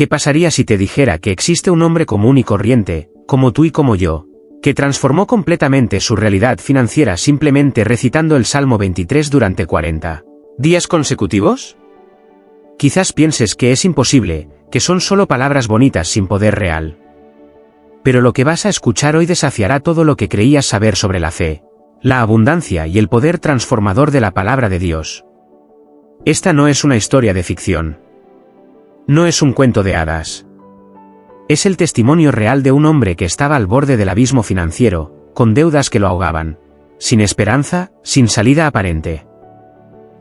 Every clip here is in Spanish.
¿Qué pasaría si te dijera que existe un hombre común y corriente, como tú y como yo, que transformó completamente su realidad financiera simplemente recitando el Salmo 23 durante 40 días consecutivos? Quizás pienses que es imposible, que son solo palabras bonitas sin poder real. Pero lo que vas a escuchar hoy desafiará todo lo que creías saber sobre la fe, la abundancia y el poder transformador de la palabra de Dios. Esta no es una historia de ficción. No es un cuento de hadas. Es el testimonio real de un hombre que estaba al borde del abismo financiero, con deudas que lo ahogaban, sin esperanza, sin salida aparente.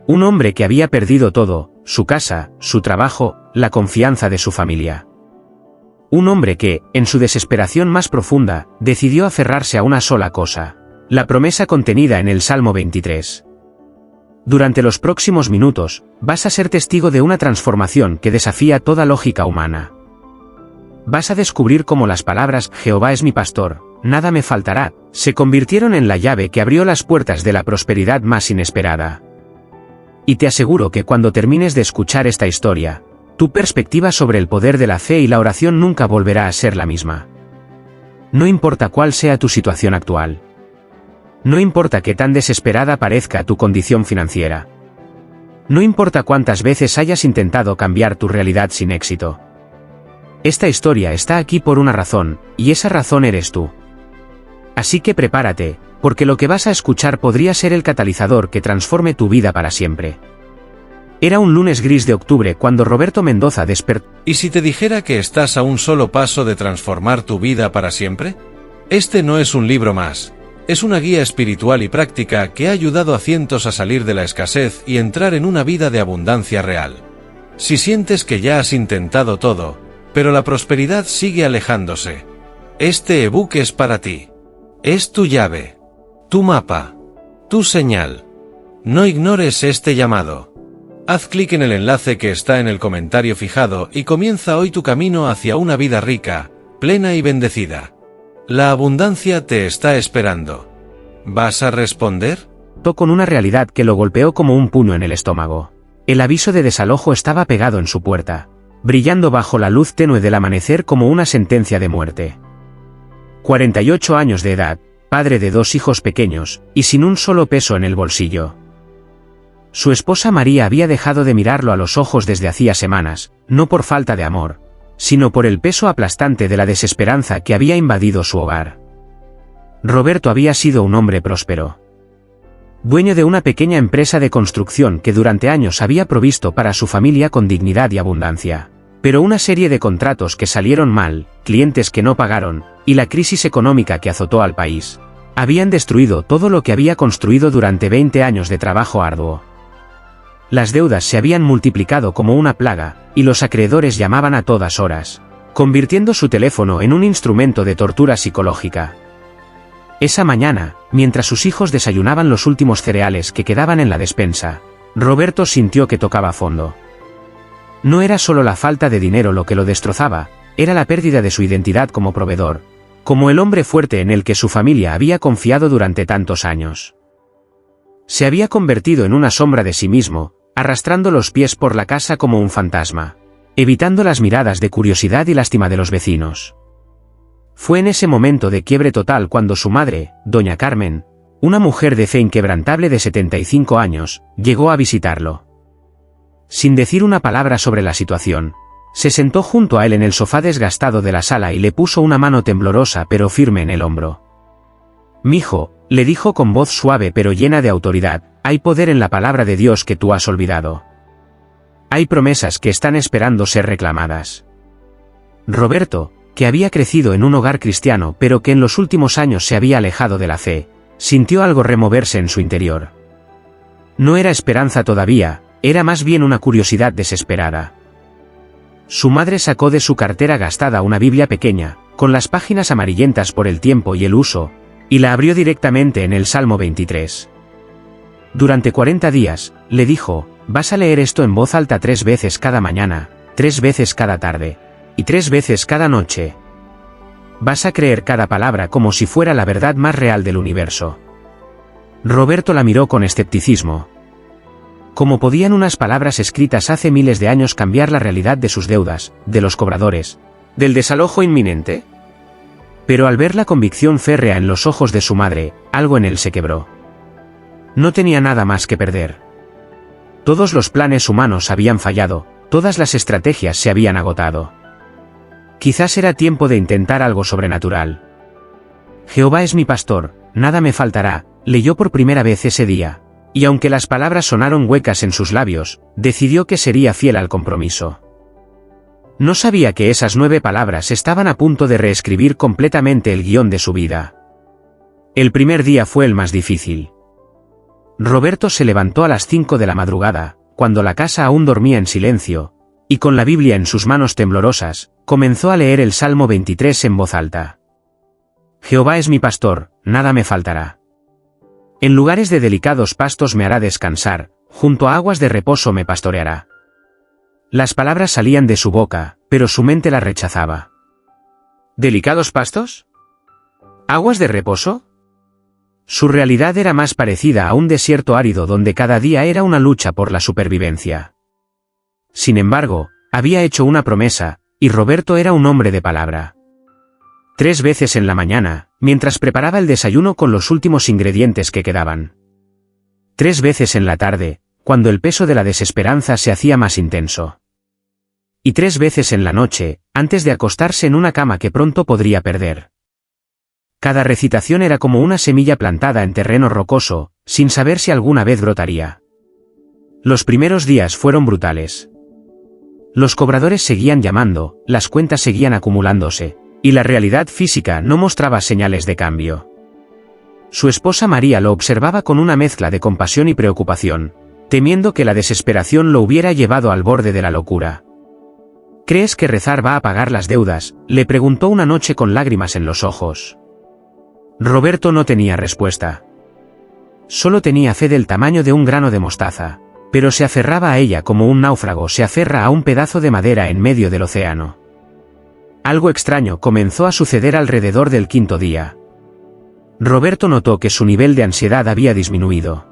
Un hombre que había perdido todo, su casa, su trabajo, la confianza de su familia. Un hombre que, en su desesperación más profunda, decidió aferrarse a una sola cosa, la promesa contenida en el Salmo 23. Durante los próximos minutos, vas a ser testigo de una transformación que desafía toda lógica humana. Vas a descubrir cómo las palabras «Jehová es mi pastor, nada me faltará», se convirtieron en la llave que abrió las puertas de la prosperidad más inesperada. Y te aseguro que cuando termines de escuchar esta historia, tu perspectiva sobre el poder de la fe y la oración nunca volverá a ser la misma. No importa cuál sea tu situación actual. No importa qué tan desesperada parezca tu condición financiera. No importa cuántas veces hayas intentado cambiar tu realidad sin éxito. Esta historia está aquí por una razón, y esa razón eres tú. Así que prepárate, porque lo que vas a escuchar podría ser el catalizador que transforme tu vida para siempre. Era un lunes gris de octubre cuando Roberto Mendoza despertó. ¿Y si te dijera que estás a un solo paso de transformar tu vida para siempre? Este no es un libro más. Es una guía espiritual y práctica que ha ayudado a cientos a salir de la escasez y entrar en una vida de abundancia real. Si sientes que ya has intentado todo, pero la prosperidad sigue alejándose, este ebook es para ti. Es tu llave, tu mapa, tu señal. No ignores este llamado. Haz clic en el enlace que está en el comentario fijado y comienza hoy tu camino hacia una vida rica, plena y bendecida. La abundancia te está esperando. ¿Vas a responder? Con una realidad que lo golpeó como un puño en el estómago. El aviso de desalojo estaba pegado en su puerta, brillando bajo la luz tenue del amanecer como una sentencia de muerte. 48 años de edad, padre de 2 hijos pequeños, y sin un solo peso en el bolsillo. Su esposa María había dejado de mirarlo a los ojos desde hacía semanas, no por falta de amor, sino por el peso aplastante de la desesperanza que había invadido su hogar. Roberto había sido un hombre próspero. Dueño de una pequeña empresa de construcción que durante años había provisto para su familia con dignidad y abundancia. Pero una serie de contratos que salieron mal, clientes que no pagaron, y la crisis económica que azotó al país, habían destruido todo lo que había construido durante 20 años de trabajo arduo. Las deudas se habían multiplicado como una plaga, y los acreedores llamaban a todas horas, convirtiendo su teléfono en un instrumento de tortura psicológica. Esa mañana, mientras sus hijos desayunaban los últimos cereales que quedaban en la despensa, Roberto sintió que tocaba fondo. No era solo la falta de dinero lo que lo destrozaba, era la pérdida de su identidad como proveedor, como el hombre fuerte en el que su familia había confiado durante tantos años. Se había convertido en una sombra de sí mismo, arrastrando los pies por la casa como un fantasma, evitando las miradas de curiosidad y lástima de los vecinos. Fue en ese momento de quiebre total cuando su madre, doña Carmen, una mujer de fe inquebrantable de 75 años, llegó a visitarlo. Sin decir una palabra sobre la situación, se sentó junto a él en el sofá desgastado de la sala y le puso una mano temblorosa pero firme en el hombro. «Mijo», le dijo con voz suave pero llena de autoridad, «hay poder en la palabra de Dios que tú has olvidado. Hay promesas que están esperando ser reclamadas». Roberto, que había crecido en un hogar cristiano pero que en los últimos años se había alejado de la fe, sintió algo removerse en su interior. No era esperanza todavía, era más bien una curiosidad desesperada. Su madre sacó de su cartera gastada una Biblia pequeña, con las páginas amarillentas por el tiempo y el uso, y la abrió directamente en el Salmo 23. Durante 40 días, le dijo, vas a leer esto en voz alta 3 veces cada mañana, 3 veces cada tarde, y 3 veces cada noche. Vas a creer cada palabra como si fuera la verdad más real del universo. Roberto la miró con escepticismo. ¿Cómo podían unas palabras escritas hace miles de años cambiar la realidad de sus deudas, de los cobradores, del desalojo inminente? Pero al ver la convicción férrea en los ojos de su madre, algo en él se quebró. No tenía nada más que perder. Todos los planes humanos habían fallado, todas las estrategias se habían agotado. Quizás era tiempo de intentar algo sobrenatural. Jehová es mi pastor, nada me faltará, leyó por primera vez ese día, y aunque las palabras sonaron huecas en sus labios, decidió que sería fiel al compromiso. No sabía que esas 9 palabras estaban a punto de reescribir completamente el guión de su vida. El primer día fue el más difícil. Roberto se levantó a las 5 de la madrugada, cuando la casa aún dormía en silencio, y con la Biblia en sus manos temblorosas, comenzó a leer el Salmo 23 en voz alta. Jehová es mi pastor, nada me faltará. En lugares de delicados pastos me hará descansar, junto a aguas de reposo me pastoreará. Las palabras salían de su boca, pero su mente las rechazaba. ¿Delicados pastos? ¿Aguas de reposo? Su realidad era más parecida a un desierto árido donde cada día era una lucha por la supervivencia. Sin embargo, había hecho una promesa, y Roberto era un hombre de palabra. 3 veces en la mañana, mientras preparaba el desayuno con los últimos ingredientes que quedaban. 3 veces en la tarde, cuando el peso de la desesperanza se hacía más intenso. Y 3 veces en la noche, antes de acostarse en una cama que pronto podría perder. Cada recitación era como una semilla plantada en terreno rocoso, sin saber si alguna vez brotaría. Los primeros días fueron brutales. Los cobradores seguían llamando, las cuentas seguían acumulándose, y la realidad física no mostraba señales de cambio. Su esposa María lo observaba con una mezcla de compasión y preocupación, temiendo que la desesperación lo hubiera llevado al borde de la locura. ¿Crees que rezar va a pagar las deudas?, le preguntó una noche con lágrimas en los ojos. Roberto no tenía respuesta. Solo tenía fe del tamaño de un grano de mostaza, pero se aferraba a ella como un náufrago se aferra a un pedazo de madera en medio del océano. Algo extraño comenzó a suceder alrededor del 5.º día. Roberto notó que su nivel de ansiedad había disminuido.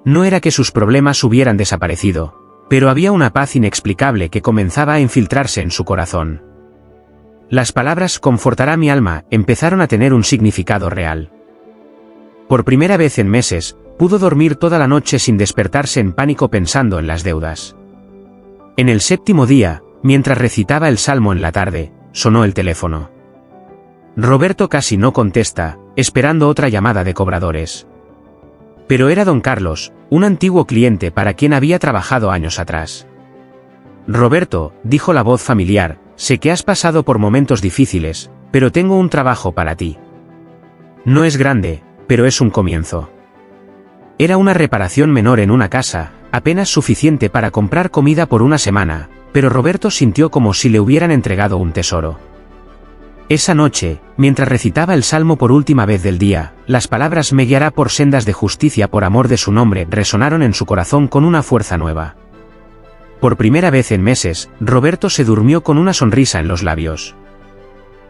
No era que sus problemas hubieran desaparecido, pero había una paz inexplicable que comenzaba a infiltrarse en su corazón. Las palabras «confortará mi alma» empezaron a tener un significado real. Por primera vez en meses, pudo dormir toda la noche sin despertarse en pánico pensando en las deudas. En el 7.º día, mientras recitaba el salmo en la tarde, sonó el teléfono. Roberto casi no contesta, esperando otra llamada de cobradores. Pero era don Carlos, un antiguo cliente para quien había trabajado años atrás. Roberto, dijo la voz familiar, sé que has pasado por momentos difíciles, pero tengo un trabajo para ti. No es grande, pero es un comienzo. Era una reparación menor en una casa, apenas suficiente para comprar comida por una semana, pero Roberto sintió como si le hubieran entregado un tesoro. Esa noche, mientras recitaba el salmo por última vez del día, las palabras «me guiará por sendas de justicia por amor de su nombre» resonaron en su corazón con una fuerza nueva. Por primera vez en meses, Roberto se durmió con una sonrisa en los labios.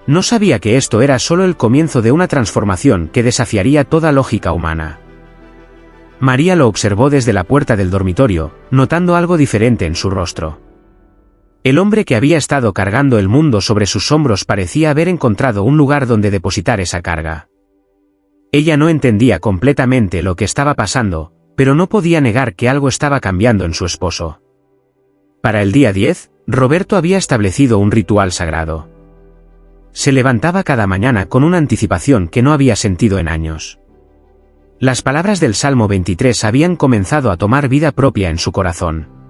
No sabía que esto era solo el comienzo de una transformación que desafiaría toda lógica humana. María lo observó desde la puerta del dormitorio, notando algo diferente en su rostro. El hombre que había estado cargando el mundo sobre sus hombros parecía haber encontrado un lugar donde depositar esa carga. Ella no entendía completamente lo que estaba pasando, pero no podía negar que algo estaba cambiando en su esposo. Para el día 10, Roberto había establecido un ritual sagrado. Se levantaba cada mañana con una anticipación que no había sentido en años. Las palabras del Salmo 23 habían comenzado a tomar vida propia en su corazón.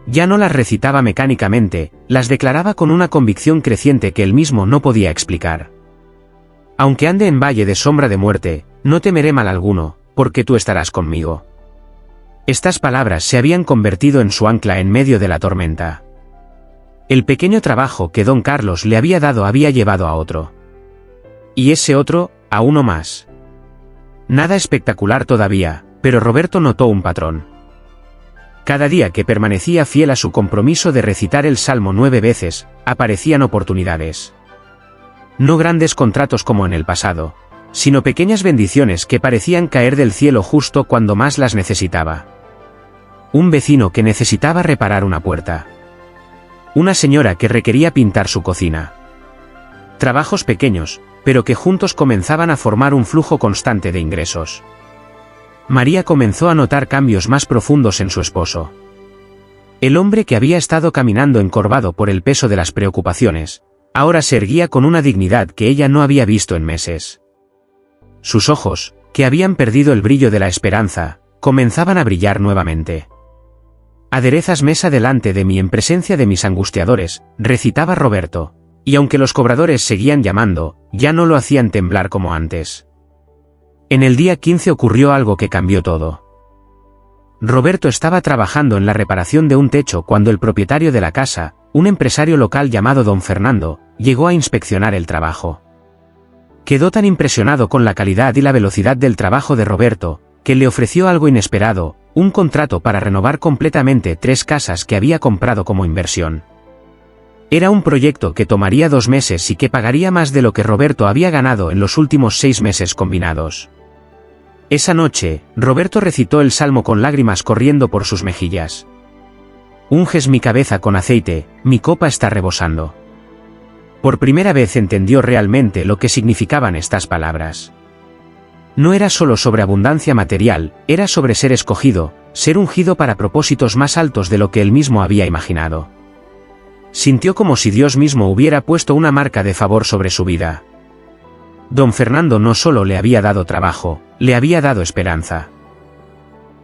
Ya no las recitaba mecánicamente, las declaraba con una convicción creciente que él mismo no podía explicar. Aunque ande en valle de sombra de muerte, no temeré mal alguno, porque tú estarás conmigo. Estas palabras se habían convertido en su ancla en medio de la tormenta. El pequeño trabajo que don Carlos le había dado había llevado a otro. Y ese otro, a uno más. Nada espectacular todavía, pero Roberto notó un patrón. Cada día que permanecía fiel a su compromiso de recitar el Salmo 9 veces, aparecían oportunidades. No grandes contratos como en el pasado, sino pequeñas bendiciones que parecían caer del cielo justo cuando más las necesitaba. Un vecino que necesitaba reparar una puerta. Una señora que requería pintar su cocina. Trabajos pequeños, pero que juntos comenzaban a formar un flujo constante de ingresos. María comenzó a notar cambios más profundos en su esposo. El hombre que había estado caminando encorvado por el peso de las preocupaciones, ahora se erguía con una dignidad que ella no había visto en meses. Sus ojos, que habían perdido el brillo de la esperanza, comenzaban a brillar nuevamente. «Aderezas mesa delante de mí en presencia de mis angustiadores», recitaba Roberto, y aunque los cobradores seguían llamando, ya no lo hacían temblar como antes. En el día 15 ocurrió algo que cambió todo. Roberto estaba trabajando en la reparación de un techo cuando el propietario de la casa, un empresario local llamado Don Fernando, llegó a inspeccionar el trabajo. Quedó tan impresionado con la calidad y la velocidad del trabajo de Roberto, que le ofreció algo inesperado, un contrato para renovar completamente 3 casas que había comprado como inversión. Era un proyecto que tomaría 2 meses y que pagaría más de lo que Roberto había ganado en los últimos 6 meses combinados. Esa noche, Roberto recitó el salmo con lágrimas corriendo por sus mejillas. «Unges mi cabeza con aceite, mi copa está rebosando». Por primera vez entendió realmente lo que significaban estas palabras. No era solo sobre abundancia material, era sobre ser escogido, ser ungido para propósitos más altos de lo que él mismo había imaginado. Sintió como si Dios mismo hubiera puesto una marca de favor sobre su vida. Don Fernando no solo le había dado trabajo, le había dado esperanza.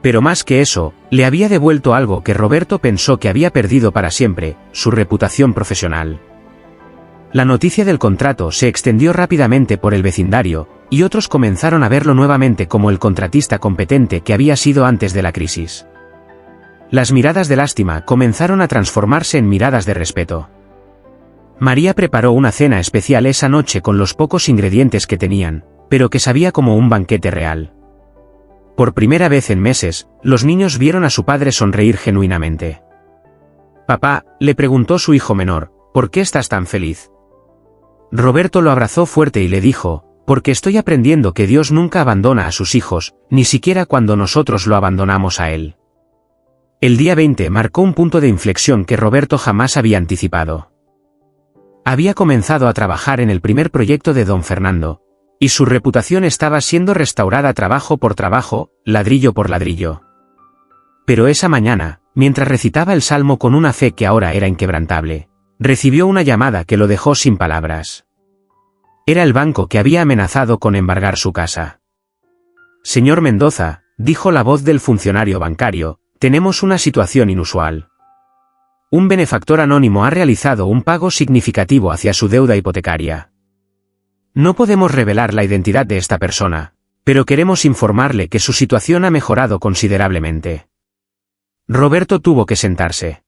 Pero más que eso, le había devuelto algo que Roberto pensó que había perdido para siempre, su reputación profesional. La noticia del contrato se extendió rápidamente por el vecindario, y otros comenzaron a verlo nuevamente como el contratista competente que había sido antes de la crisis. Las miradas de lástima comenzaron a transformarse en miradas de respeto. María preparó una cena especial esa noche con los pocos ingredientes que tenían, pero que sabía como un banquete real. Por primera vez en meses, los niños vieron a su padre sonreír genuinamente. «Papá», le preguntó su hijo menor, «¿por qué estás tan feliz?». Roberto lo abrazó fuerte y le dijo, «Porque estoy aprendiendo que Dios nunca abandona a sus hijos, ni siquiera cuando nosotros lo abandonamos a Él». El día 20 marcó un punto de inflexión que Roberto jamás había anticipado. Había comenzado a trabajar en el primer proyecto de Don Fernando, y su reputación estaba siendo restaurada trabajo por trabajo, ladrillo por ladrillo. Pero esa mañana, mientras recitaba el salmo con una fe que ahora era inquebrantable, recibió una llamada que lo dejó sin palabras. Era el banco que había amenazado con embargar su casa. «Señor Mendoza», dijo la voz del funcionario bancario, «tenemos una situación inusual. Un benefactor anónimo ha realizado un pago significativo hacia su deuda hipotecaria. No podemos revelar la identidad de esta persona, pero queremos informarle que su situación ha mejorado considerablemente». Roberto tuvo que sentarse.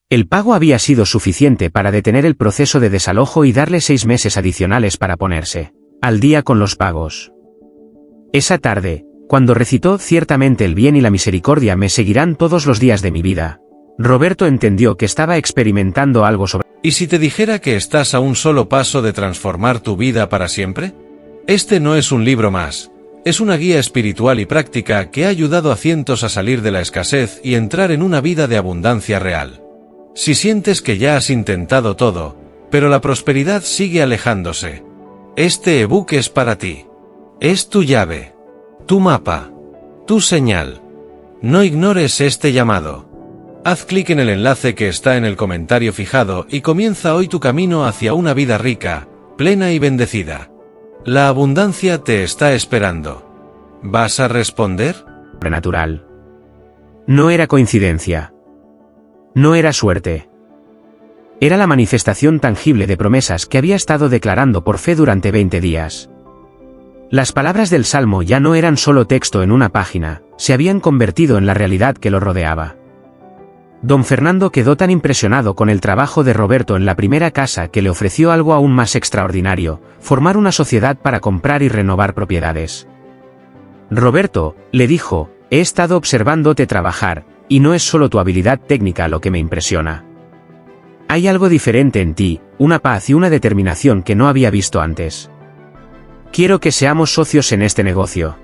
El pago había sido suficiente para detener el proceso de desalojo y darle 6 meses adicionales para ponerse al día con los pagos. Esa tarde, cuando recitó «Ciertamente el bien y la misericordia me seguirán todos los días de mi vida», Roberto entendió que estaba experimentando algo sobre... ¿Y si te dijera que estás a un solo paso de transformar tu vida para siempre? Este no es un libro más. Es una guía espiritual y práctica que ha ayudado a cientos a salir de la escasez y entrar en una vida de abundancia real. Si sientes que ya has intentado todo, pero la prosperidad sigue alejándose, este ebook es para ti. Es tu llave, tu mapa, tu señal. No ignores este llamado. Haz clic en el enlace que está en el comentario fijado y comienza hoy tu camino hacia una vida rica, plena y bendecida. La abundancia te está esperando. ¿Vas a responder? Sobrenatural. No era coincidencia. No era suerte. Era la manifestación tangible de promesas que había estado declarando por fe durante 20 días. Las palabras del Salmo ya no eran solo texto en una página, se habían convertido en la realidad que lo rodeaba. Don Fernando quedó tan impresionado con el trabajo de Roberto en la primera casa que le ofreció algo aún más extraordinario, formar una sociedad para comprar y renovar propiedades. «Roberto», le dijo, «he estado observándote trabajar, y no es solo tu habilidad técnica lo que me impresiona. Hay algo diferente en ti, una paz y una determinación que no había visto antes. Quiero que seamos socios en este negocio».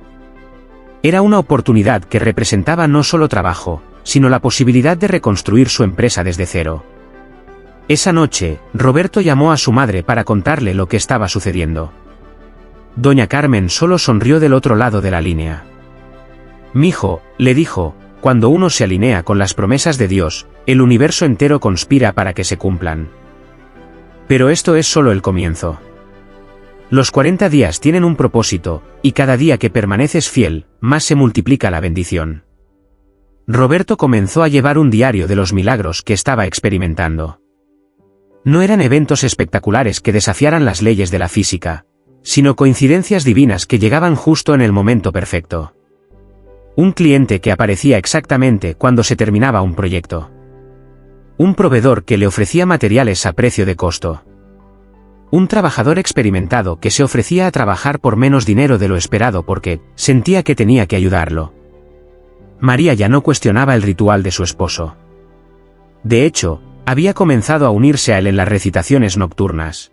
Era una oportunidad que representaba no solo trabajo, sino la posibilidad de reconstruir su empresa desde cero. Esa noche, Roberto llamó a su madre para contarle lo que estaba sucediendo. Doña Carmen solo sonrió del otro lado de la línea. «Mijo», le dijo, «cuando uno se alinea con las promesas de Dios, el universo entero conspira para que se cumplan. Pero esto es solo el comienzo. Los 40 días tienen un propósito, y cada día que permaneces fiel, más se multiplica la bendición». Roberto comenzó a llevar un diario de los milagros que estaba experimentando. No eran eventos espectaculares que desafiaran las leyes de la física, sino coincidencias divinas que llegaban justo en el momento perfecto. Un cliente que aparecía exactamente cuando se terminaba un proyecto. Un proveedor que le ofrecía materiales a precio de costo. Un trabajador experimentado que se ofrecía a trabajar por menos dinero de lo esperado porque sentía que tenía que ayudarlo. María ya no cuestionaba el ritual de su esposo. De hecho, había comenzado a unirse a él en las recitaciones nocturnas.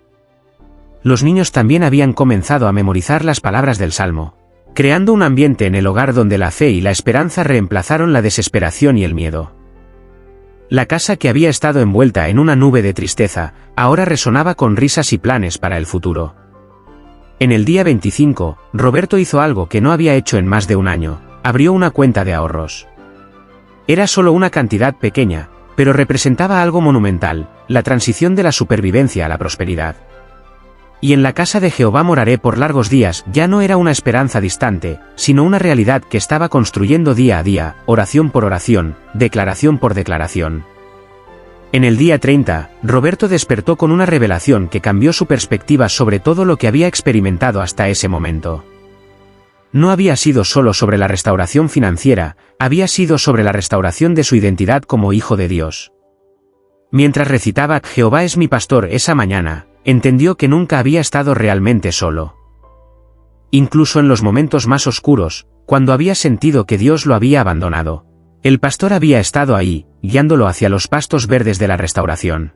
Los niños también habían comenzado a memorizar las palabras del Salmo, creando un ambiente en el hogar donde la fe y la esperanza reemplazaron la desesperación y el miedo. La casa que había estado envuelta en una nube de tristeza, ahora resonaba con risas y planes para el futuro. En el día 25, Roberto hizo algo que no había hecho en más de un año, abrió una cuenta de ahorros. Era solo una cantidad pequeña, pero representaba algo monumental, la transición de la supervivencia a la prosperidad. Y en la casa de Jehová moraré por largos días ya no era una esperanza distante, sino una realidad que estaba construyendo día a día, oración por oración, declaración por declaración. En el día 30, Roberto despertó con una revelación que cambió su perspectiva sobre todo lo que había experimentado hasta ese momento. No había sido solo sobre la restauración financiera, había sido sobre la restauración de su identidad como hijo de Dios. Mientras recitaba «Jehová es mi pastor» esa mañana, entendió que nunca había estado realmente solo. Incluso en los momentos más oscuros, cuando había sentido que Dios lo había abandonado, el pastor había estado ahí, guiándolo hacia los pastos verdes de la restauración.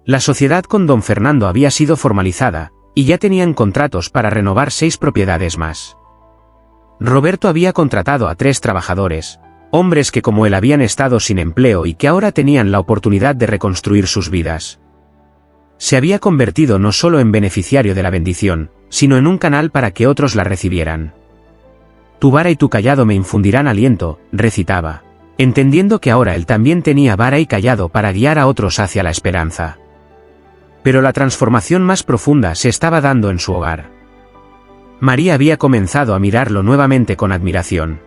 La sociedad con don Fernando había sido formalizada, y ya tenían contratos para renovar 6 propiedades más. Roberto había contratado a 3 trabajadores, hombres que como él habían estado sin empleo y que ahora tenían la oportunidad de reconstruir sus vidas. Se había convertido no solo en beneficiario de la bendición, sino en un canal para que otros la recibieran. Tu vara y tu cayado me infundirán aliento, recitaba, entendiendo que ahora él también tenía vara y cayado para guiar a otros hacia la esperanza. Pero la transformación más profunda se estaba dando en su hogar. María había comenzado a mirarlo nuevamente con admiración.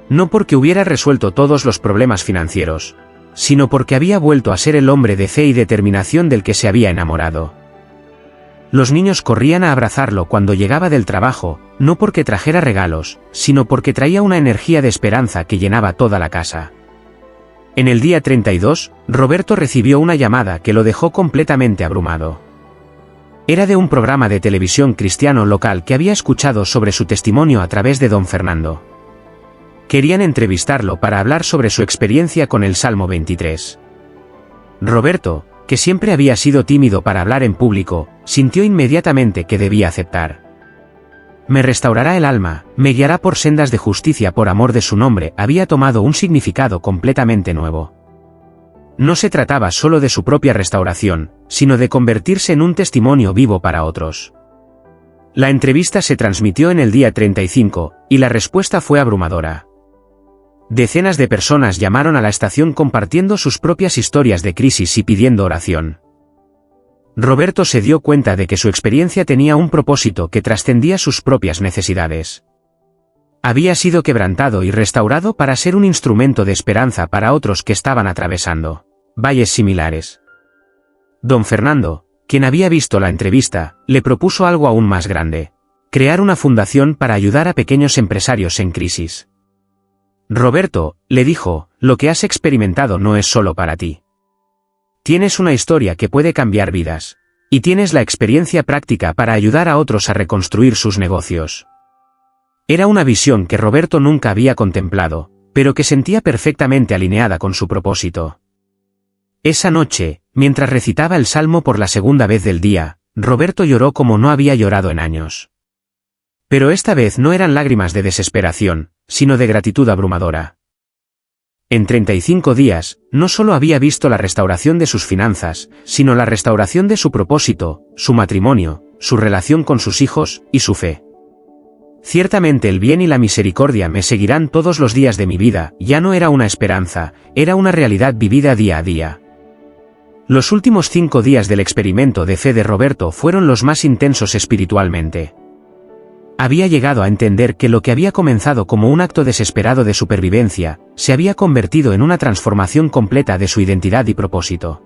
No porque hubiera resuelto todos los problemas financieros, sino porque había vuelto a ser el hombre de fe y determinación del que se había enamorado. Los niños corrían a abrazarlo cuando llegaba del trabajo, no porque trajera regalos, sino porque traía una energía de esperanza que llenaba toda la casa. En el día 32, Roberto recibió una llamada que lo dejó completamente abrumado. Era de un programa de televisión cristiano local que había escuchado sobre su testimonio a través de don Fernando. Querían entrevistarlo para hablar sobre su experiencia con el Salmo 23. Roberto, que siempre había sido tímido para hablar en público, sintió inmediatamente que debía aceptar. Me restaurará el alma, me guiará por sendas de justicia por amor de su nombre, había tomado un significado completamente nuevo. No se trataba solo de su propia restauración, sino de convertirse en un testimonio vivo para otros. La entrevista se transmitió en el día 35, y la respuesta fue abrumadora. Decenas de personas llamaron a la estación compartiendo sus propias historias de crisis y pidiendo oración. Roberto se dio cuenta de que su experiencia tenía un propósito que trascendía sus propias necesidades. Había sido quebrantado y restaurado para ser un instrumento de esperanza para otros que estaban atravesando valles similares. Don Fernando, quien había visto la entrevista, le propuso algo aún más grande: crear una fundación para ayudar a pequeños empresarios en crisis. Roberto, le dijo, lo que has experimentado no es solo para ti. Tienes una historia que puede cambiar vidas, y tienes la experiencia práctica para ayudar a otros a reconstruir sus negocios. Era una visión que Roberto nunca había contemplado, pero que sentía perfectamente alineada con su propósito. Esa noche, mientras recitaba el Salmo por la segunda vez del día, Roberto lloró como no había llorado en años. Pero esta vez no eran lágrimas de desesperación, sino de gratitud abrumadora. En 35 días, no solo había visto la restauración de sus finanzas, sino la restauración de su propósito, su matrimonio, su relación con sus hijos, y su fe. Ciertamente el bien y la misericordia me seguirán todos los días de mi vida, ya no era una esperanza, era una realidad vivida día a día. Los últimos 5 días del experimento de fe de Roberto fueron los más intensos espiritualmente. Había llegado a entender que lo que había comenzado como un acto desesperado de supervivencia, se había convertido en una transformación completa de su identidad y propósito.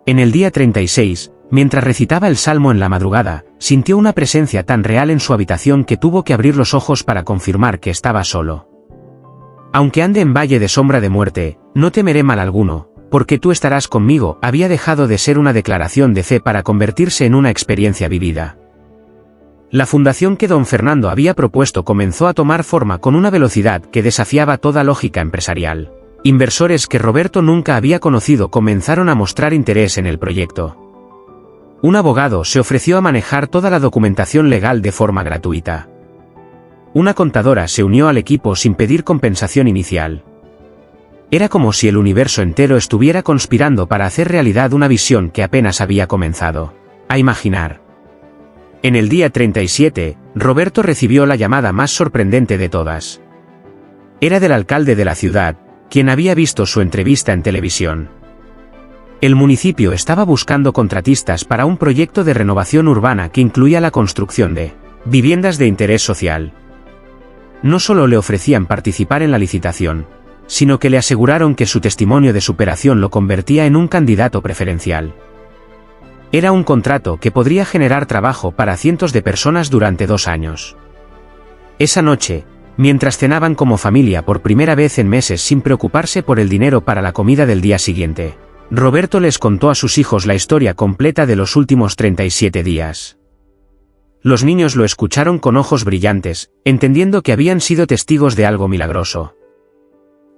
En el día 36, mientras recitaba el salmo en la madrugada, sintió una presencia tan real en su habitación que tuvo que abrir los ojos para confirmar que estaba solo. Aunque ande en valle de sombra de muerte, no temeré mal alguno, porque tú estarás conmigo, había dejado de ser una declaración de fe para convertirse en una experiencia vivida. La fundación que don Fernando había propuesto comenzó a tomar forma con una velocidad que desafiaba toda lógica empresarial. Inversores que Roberto nunca había conocido comenzaron a mostrar interés en el proyecto. Un abogado se ofreció a manejar toda la documentación legal de forma gratuita. Una contadora se unió al equipo sin pedir compensación inicial. Era como si el universo entero estuviera conspirando para hacer realidad una visión que apenas había comenzado a imaginar. En el día 37, Roberto recibió la llamada más sorprendente de todas. Era del alcalde de la ciudad, quien había visto su entrevista en televisión. El municipio estaba buscando contratistas para un proyecto de renovación urbana que incluía la construcción de viviendas de interés social. No solo le ofrecían participar en la licitación, sino que le aseguraron que su testimonio de superación lo convertía en un candidato preferencial. Era un contrato que podría generar trabajo para cientos de personas durante 2 años. Esa noche, mientras cenaban como familia por primera vez en meses sin preocuparse por el dinero para la comida del día siguiente, Roberto les contó a sus hijos la historia completa de los últimos 37 días. Los niños lo escucharon con ojos brillantes, entendiendo que habían sido testigos de algo milagroso.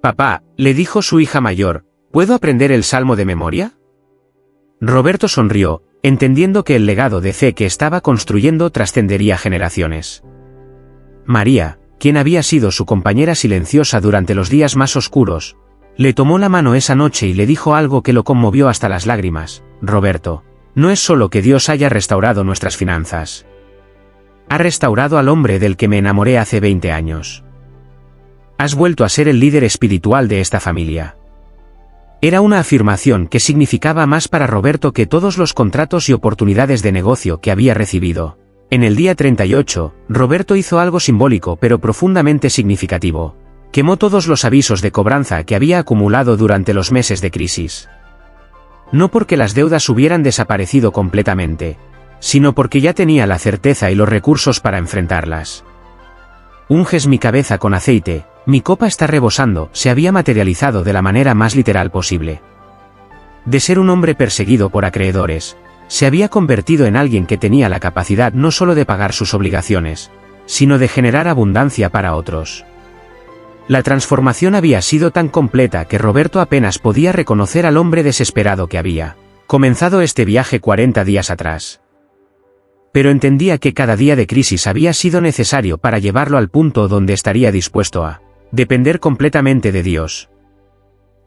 «Papá», le dijo su hija mayor, «¿puedo aprender el salmo de memoria?». Roberto sonrió, entendiendo que el legado de fe que estaba construyendo trascendería generaciones. María, quien había sido su compañera silenciosa durante los días más oscuros, le tomó la mano esa noche y le dijo algo que lo conmovió hasta las lágrimas: «Roberto, no es solo que Dios haya restaurado nuestras finanzas. Ha restaurado al hombre del que me enamoré hace 20 años. Has vuelto a ser el líder espiritual de esta familia». Era una afirmación que significaba más para Roberto que todos los contratos y oportunidades de negocio que había recibido. En el día 38, Roberto hizo algo simbólico pero profundamente significativo. Quemó todos los avisos de cobranza que había acumulado durante los meses de crisis. No porque las deudas hubieran desaparecido completamente, sino porque ya tenía la certeza y los recursos para enfrentarlas. «Unges mi cabeza con aceite, mi copa está rebosando», se había materializado de la manera más literal posible. De ser un hombre perseguido por acreedores, se había convertido en alguien que tenía la capacidad no solo de pagar sus obligaciones, sino de generar abundancia para otros. La transformación había sido tan completa que Roberto apenas podía reconocer al hombre desesperado que había comenzado este viaje 40 días atrás. Pero entendía que cada día de crisis había sido necesario para llevarlo al punto donde estaría dispuesto a depender completamente de Dios.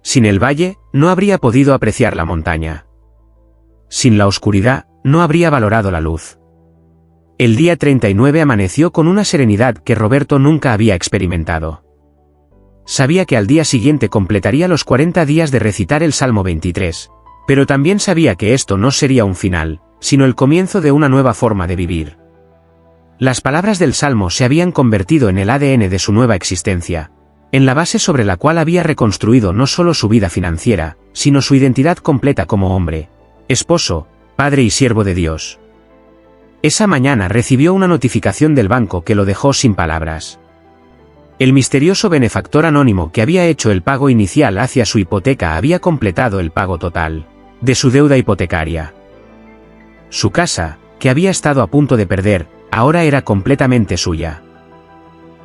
Sin el valle, no habría podido apreciar la montaña. Sin la oscuridad, no habría valorado la luz. El día 39 amaneció con una serenidad que Roberto nunca había experimentado. Sabía que al día siguiente completaría los 40 días de recitar el Salmo 23, pero también sabía que esto no sería un final, sino el comienzo de una nueva forma de vivir. Las palabras del Salmo se habían convertido en el ADN de su nueva existencia, en la base sobre la cual había reconstruido no solo su vida financiera, sino su identidad completa como hombre, esposo, padre y siervo de Dios. Esa mañana recibió una notificación del banco que lo dejó sin palabras. El misterioso benefactor anónimo que había hecho el pago inicial hacia su hipoteca había completado el pago total de su deuda hipotecaria. Su casa, que había estado a punto de perder, ahora era completamente suya.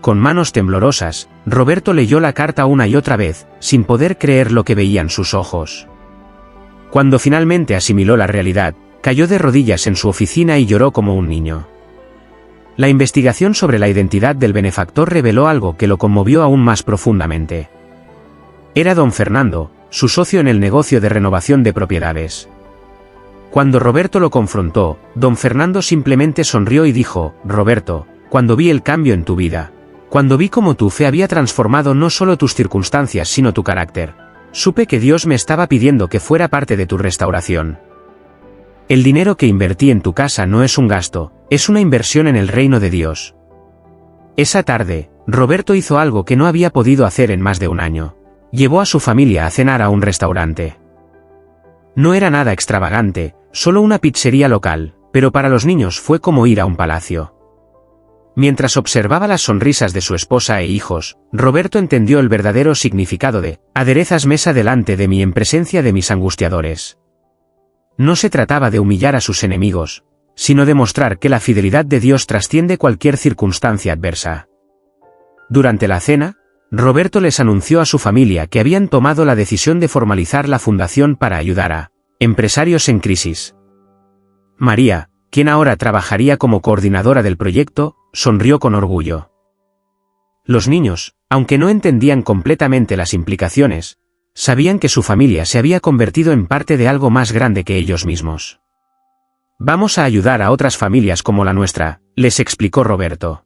Con manos temblorosas, Roberto leyó la carta una y otra vez, sin poder creer lo que veían sus ojos. Cuando finalmente asimiló la realidad, cayó de rodillas en su oficina y lloró como un niño. La investigación sobre la identidad del benefactor reveló algo que lo conmovió aún más profundamente. Era don Fernando, su socio en el negocio de renovación de propiedades. Cuando Roberto lo confrontó, don Fernando simplemente sonrió y dijo: Roberto, cuando vi el cambio en tu vida, cuando vi cómo tu fe había transformado no solo tus circunstancias sino tu carácter, supe que Dios me estaba pidiendo que fuera parte de tu restauración. El dinero que invertí en tu casa no es un gasto, es una inversión en el reino de Dios. Esa tarde, Roberto hizo algo que no había podido hacer en más de un año. Llevó a su familia a cenar a un restaurante. No era nada extravagante, solo una pizzería local, pero para los niños fue como ir a un palacio. Mientras observaba las sonrisas de su esposa e hijos, Roberto entendió el verdadero significado de «aderezas mesa delante de mí en presencia de mis angustiadores». No se trataba de humillar a sus enemigos, sino de mostrar que la fidelidad de Dios trasciende cualquier circunstancia adversa. Durante la cena, Roberto les anunció a su familia que habían tomado la decisión de formalizar la fundación para ayudar a empresarios en crisis. María, quien ahora trabajaría como coordinadora del proyecto, sonrió con orgullo. Los niños, aunque no entendían completamente las implicaciones, sabían que su familia se había convertido en parte de algo más grande que ellos mismos. «Vamos a ayudar a otras familias como la nuestra», les explicó Roberto.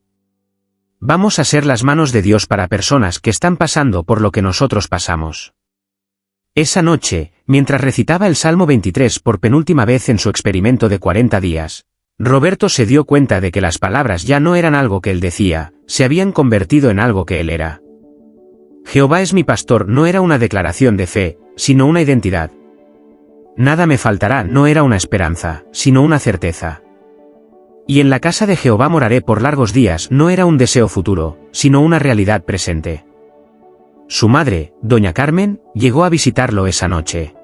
«Vamos a ser las manos de Dios para personas que están pasando por lo que nosotros pasamos». Esa noche, mientras recitaba el Salmo 23 por penúltima vez en su experimento de 40 días, Roberto se dio cuenta de que las palabras ya no eran algo que él decía, se habían convertido en algo que él era. Jehová es mi pastor no era una declaración de fe, sino una identidad. Nada me faltará no era una esperanza, sino una certeza. Y en la casa de Jehová moraré por largos días no era un deseo futuro, sino una realidad presente. Su madre, doña Carmen, llegó a visitarlo esa noche.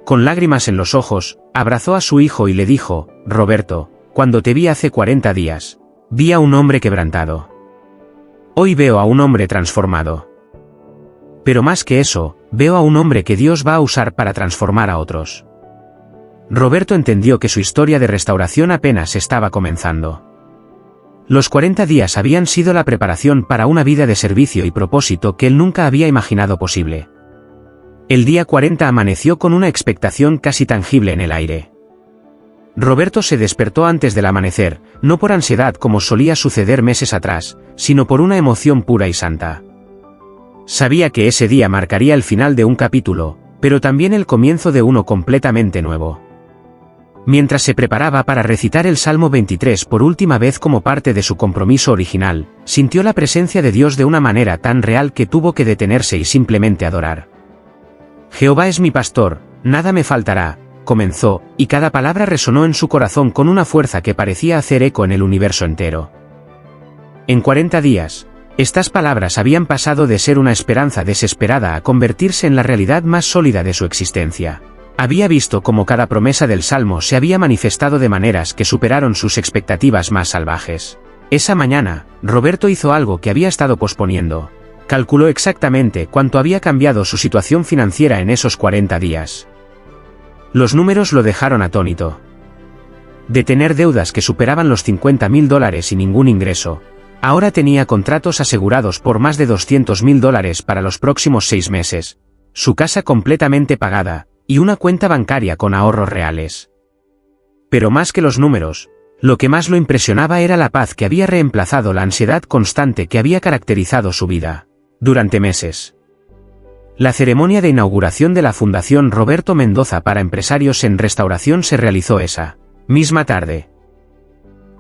Con lágrimas en los ojos, abrazó a su hijo y le dijo: Roberto, cuando te vi hace 40 días, vi a un hombre quebrantado. Hoy veo a un hombre transformado. Pero más que eso, veo a un hombre que Dios va a usar para transformar a otros. Roberto entendió que su historia de restauración apenas estaba comenzando. Los 40 días habían sido la preparación para una vida de servicio y propósito que él nunca había imaginado posible. El día 40 amaneció con una expectación casi tangible en el aire. Roberto se despertó antes del amanecer, no por ansiedad como solía suceder meses atrás, sino por una emoción pura y santa. Sabía que ese día marcaría el final de un capítulo, pero también el comienzo de uno completamente nuevo. Mientras se preparaba para recitar el Salmo 23 por última vez como parte de su compromiso original, sintió la presencia de Dios de una manera tan real que tuvo que detenerse y simplemente adorar. Jehová es mi pastor, nada me faltará, comenzó, y cada palabra resonó en su corazón con una fuerza que parecía hacer eco en el universo entero. En 40 días, estas palabras habían pasado de ser una esperanza desesperada a convertirse en la realidad más sólida de su existencia. Había visto cómo cada promesa del Salmo se había manifestado de maneras que superaron sus expectativas más salvajes. Esa mañana, Roberto hizo algo que había estado posponiendo. Calculó exactamente cuánto había cambiado su situación financiera en esos 40 días. Los números lo dejaron atónito. De tener deudas que superaban los $50,000 y ningún ingreso, ahora tenía contratos asegurados por más de $200,000 para los próximos 6 meses, su casa completamente pagada, y una cuenta bancaria con ahorros reales. Pero más que los números, lo que más lo impresionaba era la paz que había reemplazado la ansiedad constante que había caracterizado su vida durante meses. La ceremonia de inauguración de la Fundación Roberto Mendoza para Empresarios en Restauración se realizó esa misma tarde.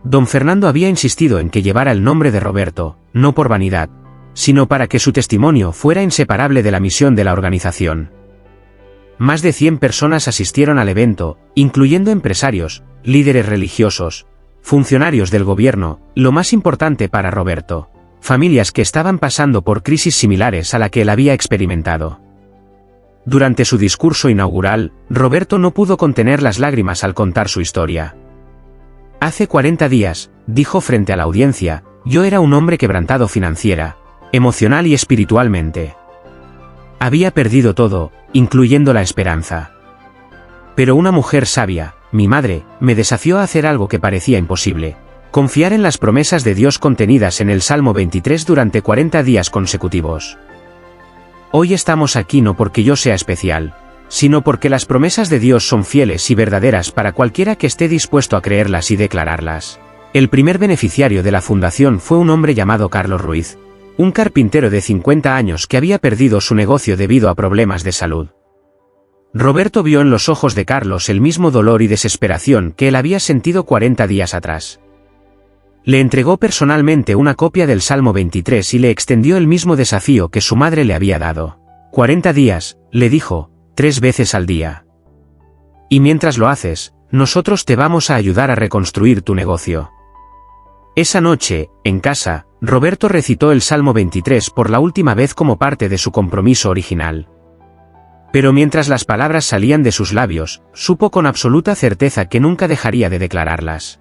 Don Fernando había insistido en que llevara el nombre de Roberto, no por vanidad, sino para que su testimonio fuera inseparable de la misión de la organización. Más de 100 personas asistieron al evento, incluyendo empresarios, líderes religiosos, funcionarios del gobierno, lo más importante para Roberto, familias que estaban pasando por crisis similares a la que él había experimentado. Durante su discurso inaugural, Roberto no pudo contener las lágrimas al contar su historia. Hace 40 días, dijo frente a la audiencia, yo era un hombre quebrantado financiera, emocional y espiritualmente. Había perdido todo, incluyendo la esperanza. Pero una mujer sabia, mi madre, me desafió a hacer algo que parecía imposible: confiar en las promesas de Dios contenidas en el Salmo 23 durante 40 días consecutivos. Hoy estamos aquí no porque yo sea especial, sino porque las promesas de Dios son fieles y verdaderas para cualquiera que esté dispuesto a creerlas y declararlas. El primer beneficiario de la fundación fue un hombre llamado Carlos Ruiz, un carpintero de 50 años que había perdido su negocio debido a problemas de salud. Roberto vio en los ojos de Carlos el mismo dolor y desesperación que él había sentido 40 días atrás. Le entregó personalmente una copia del Salmo 23 y le extendió el mismo desafío que su madre le había dado. 40 días, le dijo, 3 veces al día. Y mientras lo haces, nosotros te vamos a ayudar a reconstruir tu negocio. Esa noche, en casa, Roberto recitó el Salmo 23 por la última vez como parte de su compromiso original. Pero mientras las palabras salían de sus labios, supo con absoluta certeza que nunca dejaría de declararlas.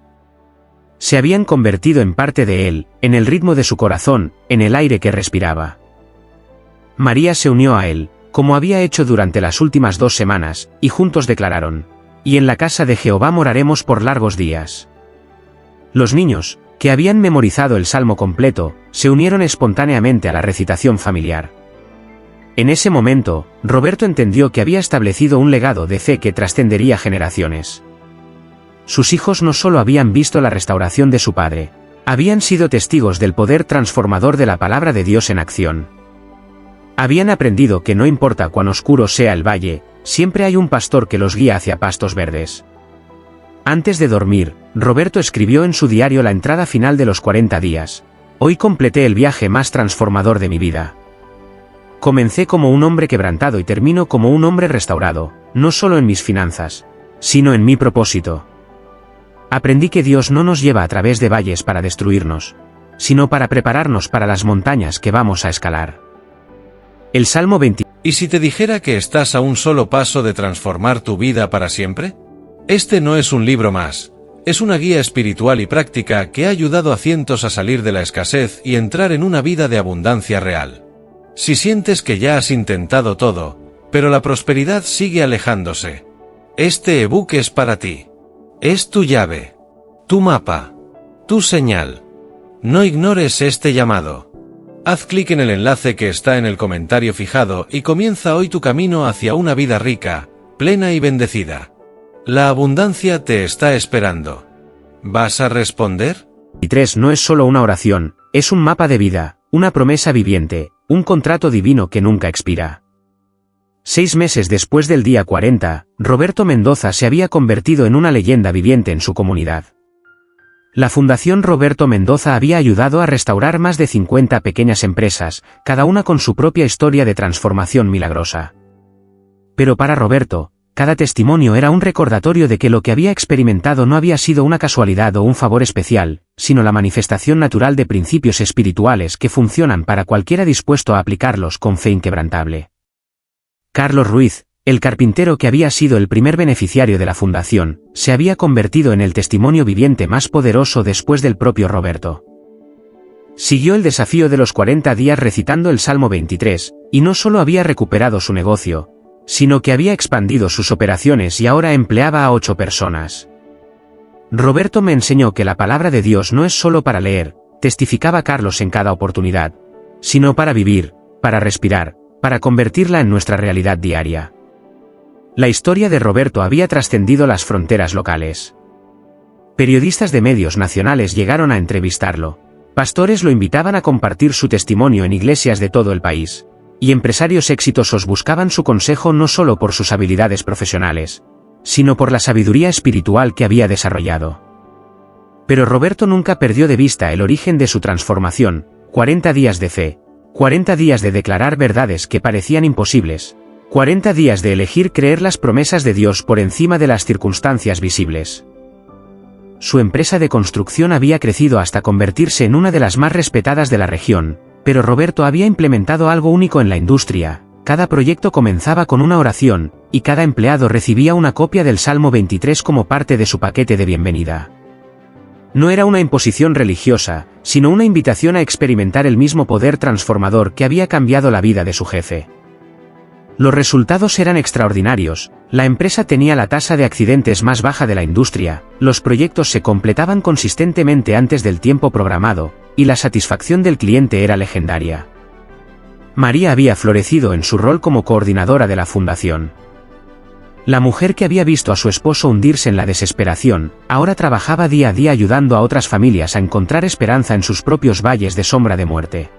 Se habían convertido en parte de él, en el ritmo de su corazón, en el aire que respiraba. María se unió a él, como había hecho durante las últimas 2 semanas, y juntos declararon: «Y en la casa de Jehová moraremos por largos días». Los niños, que habían memorizado el salmo completo, se unieron espontáneamente a la recitación familiar. En ese momento, Roberto entendió que había establecido un legado de fe que trascendería generaciones. Sus hijos no solo habían visto la restauración de su padre, habían sido testigos del poder transformador de la palabra de Dios en acción. Habían aprendido que no importa cuán oscuro sea el valle, siempre hay un pastor que los guía hacia pastos verdes. Antes de dormir, Roberto escribió en su diario la entrada final de los 40 días. Hoy completé el viaje más transformador de mi vida. Comencé como un hombre quebrantado y termino como un hombre restaurado, no solo en mis finanzas, sino en mi propósito. Aprendí que Dios no nos lleva a través de valles para destruirnos, sino para prepararnos para las montañas que vamos a escalar. El Salmo 20. ¿Y si te dijera que estás a un solo paso de transformar tu vida para siempre? Este no es un libro más, es una guía espiritual y práctica que ha ayudado a cientos a salir de la escasez y entrar en una vida de abundancia real. Si sientes que ya has intentado todo, pero la prosperidad sigue alejándose, este ebook es para ti. Es tu llave, tu mapa, tu señal. No ignores este llamado. Haz clic en el enlace que está en el comentario fijado y comienza hoy tu camino hacia una vida rica, plena y bendecida. La abundancia te está esperando. ¿Vas a responder? 23 no es solo una oración, es un mapa de vida, una promesa viviente, un contrato divino que nunca expira. 6 meses después del día 40, Roberto Mendoza se había convertido en una leyenda viviente en su comunidad. La Fundación Roberto Mendoza había ayudado a restaurar más de 50 pequeñas empresas, cada una con su propia historia de transformación milagrosa. Pero para Roberto, cada testimonio era un recordatorio de que lo que había experimentado no había sido una casualidad o un favor especial, sino la manifestación natural de principios espirituales que funcionan para cualquiera dispuesto a aplicarlos con fe inquebrantable. Carlos Ruiz, el carpintero que había sido el primer beneficiario de la fundación, se había convertido en el testimonio viviente más poderoso después del propio Roberto. Siguió el desafío de los 40 días recitando el Salmo 23, y no solo había recuperado su negocio, sino que había expandido sus operaciones y ahora empleaba a 8 personas. Roberto me enseñó que la palabra de Dios no es solo para leer, testificaba Carlos en cada oportunidad, sino para vivir, para respirar, para convertirla en nuestra realidad diaria. La historia de Roberto había trascendido las fronteras locales. Periodistas de medios nacionales llegaron a entrevistarlo, pastores lo invitaban a compartir su testimonio en iglesias de todo el país, y empresarios exitosos buscaban su consejo no solo por sus habilidades profesionales, sino por la sabiduría espiritual que había desarrollado. Pero Roberto nunca perdió de vista el origen de su transformación: 40 días de fe, 40 días de declarar verdades que parecían imposibles, 40 días de elegir creer las promesas de Dios por encima de las circunstancias visibles. Su empresa de construcción había crecido hasta convertirse en una de las más respetadas de la región, pero Roberto había implementado algo único en la industria: cada proyecto comenzaba con una oración, y cada empleado recibía una copia del Salmo 23 como parte de su paquete de bienvenida. No era una imposición religiosa, sino una invitación a experimentar el mismo poder transformador que había cambiado la vida de su jefe. Los resultados eran extraordinarios, la empresa tenía la tasa de accidentes más baja de la industria, los proyectos se completaban consistentemente antes del tiempo programado, y la satisfacción del cliente era legendaria. María había florecido en su rol como coordinadora de la fundación. La mujer que había visto a su esposo hundirse en la desesperación, ahora trabajaba día a día ayudando a otras familias a encontrar esperanza en sus propios valles de sombra de muerte.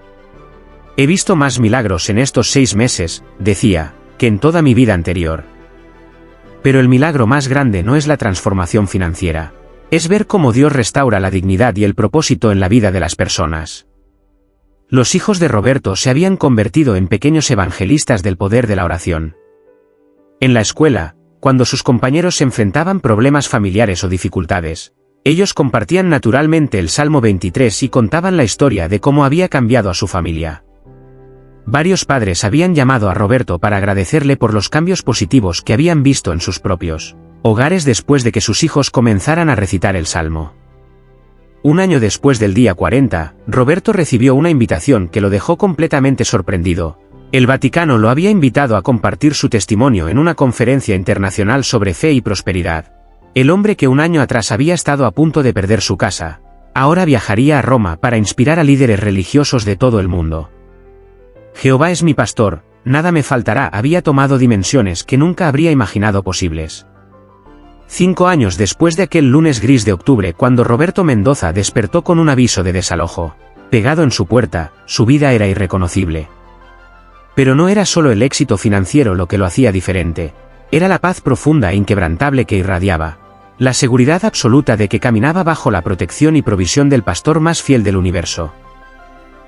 He visto más milagros en estos 6 meses, decía, que en toda mi vida anterior. Pero el milagro más grande no es la transformación financiera. Es ver cómo Dios restaura la dignidad y el propósito en la vida de las personas. Los hijos de Roberto se habían convertido en pequeños evangelistas del poder de la oración. En la escuela, cuando sus compañeros se enfrentaban problemas familiares o dificultades, ellos compartían naturalmente el Salmo 23 y contaban la historia de cómo había cambiado a su familia. Varios padres habían llamado a Roberto para agradecerle por los cambios positivos que habían visto en sus propios hogares después de que sus hijos comenzaran a recitar el Salmo. Un año después del día 40, Roberto recibió una invitación que lo dejó completamente sorprendido. El Vaticano lo había invitado a compartir su testimonio en una conferencia internacional sobre fe y prosperidad. El hombre que un año atrás había estado a punto de perder su casa, ahora viajaría a Roma para inspirar a líderes religiosos de todo el mundo. Jehová es mi pastor, nada me faltará había tomado dimensiones que nunca habría imaginado posibles. 5 años después de aquel lunes gris de octubre cuando Roberto Mendoza despertó con un aviso de desalojo pegado en su puerta, su vida era irreconocible. Pero no era solo el éxito financiero lo que lo hacía diferente, era la paz profunda e inquebrantable que irradiaba, la seguridad absoluta de que caminaba bajo la protección y provisión del pastor más fiel del universo.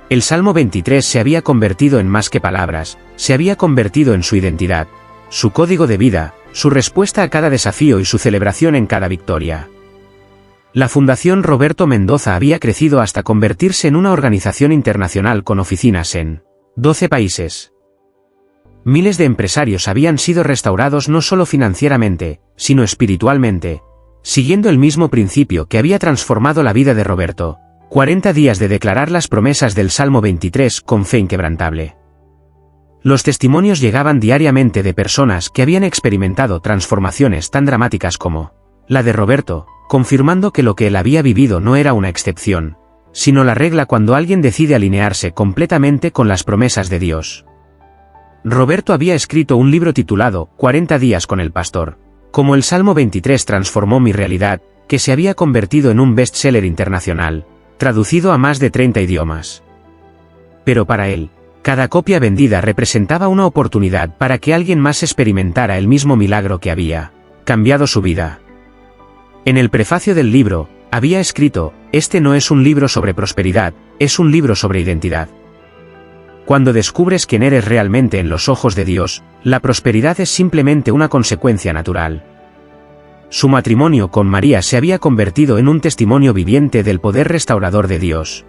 El Salmo 23 se había convertido en más que palabras, se había convertido en su identidad, su código de vida, su respuesta a cada desafío y su celebración en cada victoria. La Fundación Roberto Mendoza había crecido hasta convertirse en una organización internacional con oficinas en 12 países. Miles de empresarios habían sido restaurados no solo financieramente, sino espiritualmente, siguiendo el mismo principio que había transformado la vida de Roberto. 40 días de declarar las promesas del Salmo 23 con fe inquebrantable. Los testimonios llegaban diariamente de personas que habían experimentado transformaciones tan dramáticas como la de Roberto, confirmando que lo que él había vivido no era una excepción, sino la regla cuando alguien decide alinearse completamente con las promesas de Dios. Roberto había escrito un libro titulado 40 días con el pastor, como el Salmo 23 transformó mi realidad, que se había convertido en un bestseller internacional, traducido a más de 30 idiomas. Pero para él, cada copia vendida representaba una oportunidad para que alguien más experimentara el mismo milagro que había cambiado su vida. En el prefacio del libro, había escrito, este no es un libro sobre prosperidad, es un libro sobre identidad. Cuando descubres quién eres realmente en los ojos de Dios, la prosperidad es simplemente una consecuencia natural. Su matrimonio con María se había convertido en un testimonio viviente del poder restaurador de Dios.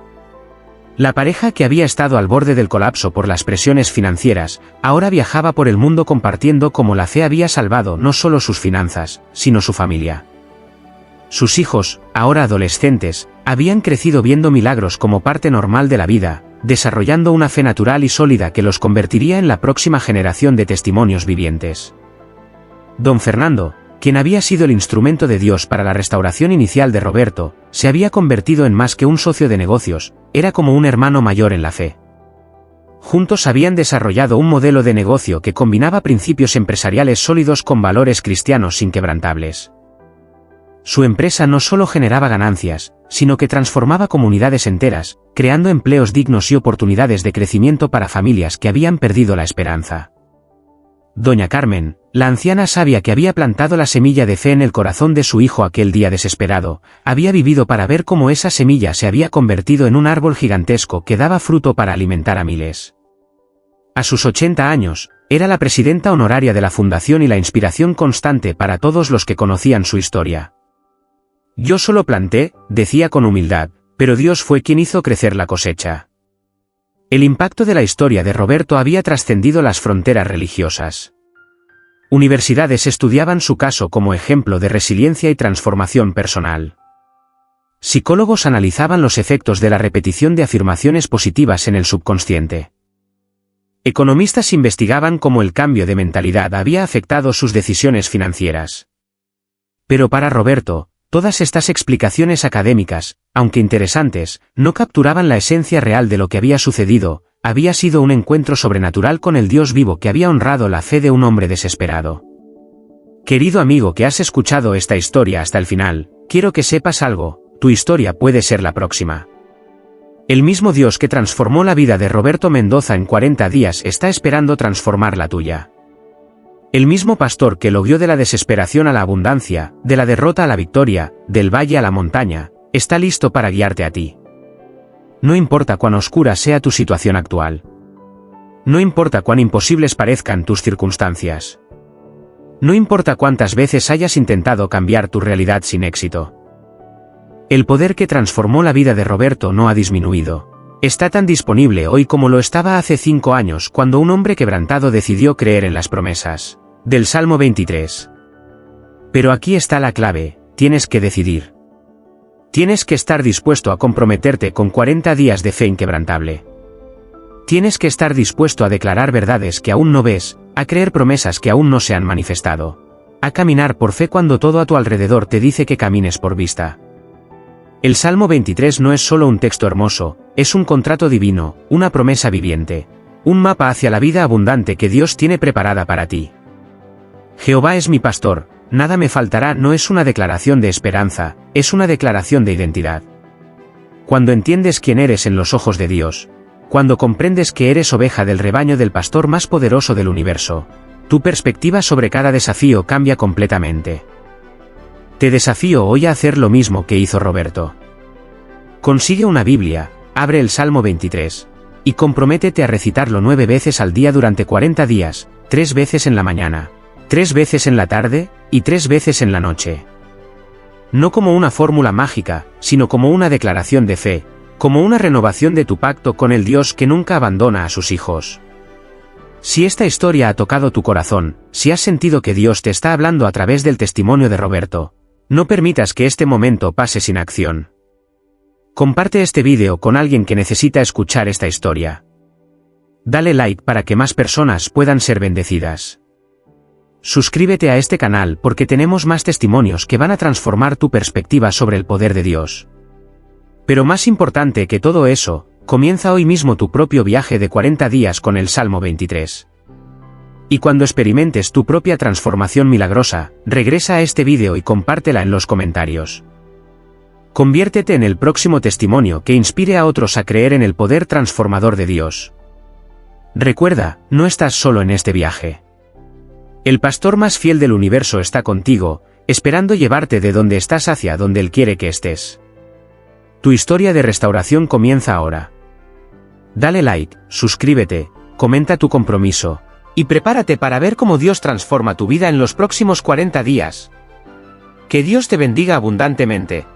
La pareja que había estado al borde del colapso por las presiones financieras, ahora viajaba por el mundo compartiendo cómo la fe había salvado no solo sus finanzas, sino su familia. Sus hijos, ahora adolescentes, habían crecido viendo milagros como parte normal de la vida, desarrollando una fe natural y sólida que los convertiría en la próxima generación de testimonios vivientes. Don Fernando, quien había sido el instrumento de Dios para la restauración inicial de Roberto, se había convertido en más que un socio de negocios, era como un hermano mayor en la fe. Juntos habían desarrollado un modelo de negocio que combinaba principios empresariales sólidos con valores cristianos inquebrantables. Su empresa no solo generaba ganancias, sino que transformaba comunidades enteras, creando empleos dignos y oportunidades de crecimiento para familias que habían perdido la esperanza. Doña Carmen, la anciana sabia que había plantado la semilla de fe en el corazón de su hijo aquel día desesperado, había vivido para ver cómo esa semilla se había convertido en un árbol gigantesco que daba fruto para alimentar a miles. A sus 80 años, era la presidenta honoraria de la fundación y la inspiración constante para todos los que conocían su historia. Yo solo planté, decía con humildad, pero Dios fue quien hizo crecer la cosecha. El impacto de la historia de Roberto había trascendido las fronteras religiosas. Universidades estudiaban su caso como ejemplo de resiliencia y transformación personal. Psicólogos analizaban los efectos de la repetición de afirmaciones positivas en el subconsciente. Economistas investigaban cómo el cambio de mentalidad había afectado sus decisiones financieras. Pero para Roberto, todas estas explicaciones académicas, aunque interesantes, no capturaban la esencia real de lo que había sucedido. había sido un encuentro sobrenatural con el Dios vivo que había honrado la fe de un hombre desesperado. Querido amigo que has escuchado esta historia hasta el final, quiero que sepas algo, tu historia puede ser la próxima. El mismo Dios que transformó la vida de Roberto Mendoza en 40 días está esperando transformar la tuya. El mismo pastor que lo guió de la desesperación a la abundancia, de la derrota a la victoria, del valle a la montaña, está listo para guiarte a ti. No importa cuán oscura sea tu situación actual. No importa cuán imposibles parezcan tus circunstancias. No importa cuántas veces hayas intentado cambiar tu realidad sin éxito. El poder que transformó la vida de Roberto no ha disminuido. Está tan disponible hoy como lo estaba hace 5 años cuando un hombre quebrantado decidió creer en las promesas del Salmo 23. Pero aquí está la clave, tienes que decidir. Tienes que estar dispuesto a comprometerte con 40 días de fe inquebrantable. Tienes que estar dispuesto a declarar verdades que aún no ves, a creer promesas que aún no se han manifestado, a caminar por fe cuando todo a tu alrededor te dice que camines por vista. El Salmo 23 no es solo un texto hermoso, es un contrato divino, una promesa viviente, un mapa hacia la vida abundante que Dios tiene preparada para ti. Jehová es mi pastor, nada me faltará no es una declaración de esperanza, es una declaración de identidad. Cuando entiendes quién eres en los ojos de Dios, cuando comprendes que eres oveja del rebaño del pastor más poderoso del universo, tu perspectiva sobre cada desafío cambia completamente. Te desafío hoy a hacer lo mismo que hizo Roberto. Consigue una Biblia, abre el Salmo 23, y comprométete a recitarlo 9 veces al día durante 40 días, 3 veces en la mañana, 3 veces en la tarde, y 3 veces en la noche. No como una fórmula mágica, sino como una declaración de fe, como una renovación de tu pacto con el Dios que nunca abandona a sus hijos. Si esta historia ha tocado tu corazón, si has sentido que Dios te está hablando a través del testimonio de Roberto, no permitas que este momento pase sin acción. Comparte este vídeo con alguien que necesita escuchar esta historia. Dale like para que más personas puedan ser bendecidas. Suscríbete a este canal porque tenemos más testimonios que van a transformar tu perspectiva sobre el poder de Dios. Pero más importante que todo eso, comienza hoy mismo tu propio viaje de 40 días con el Salmo 23. Y cuando experimentes tu propia transformación milagrosa, regresa a este vídeo y compártela en los comentarios. Conviértete en el próximo testimonio que inspire a otros a creer en el poder transformador de Dios. Recuerda, no estás solo en este viaje. El pastor más fiel del universo está contigo, esperando llevarte de donde estás hacia donde Él quiere que estés. Tu historia de restauración comienza ahora. Dale like, suscríbete, comenta tu compromiso, y prepárate para ver cómo Dios transforma tu vida en los próximos 40 días. Que Dios te bendiga abundantemente.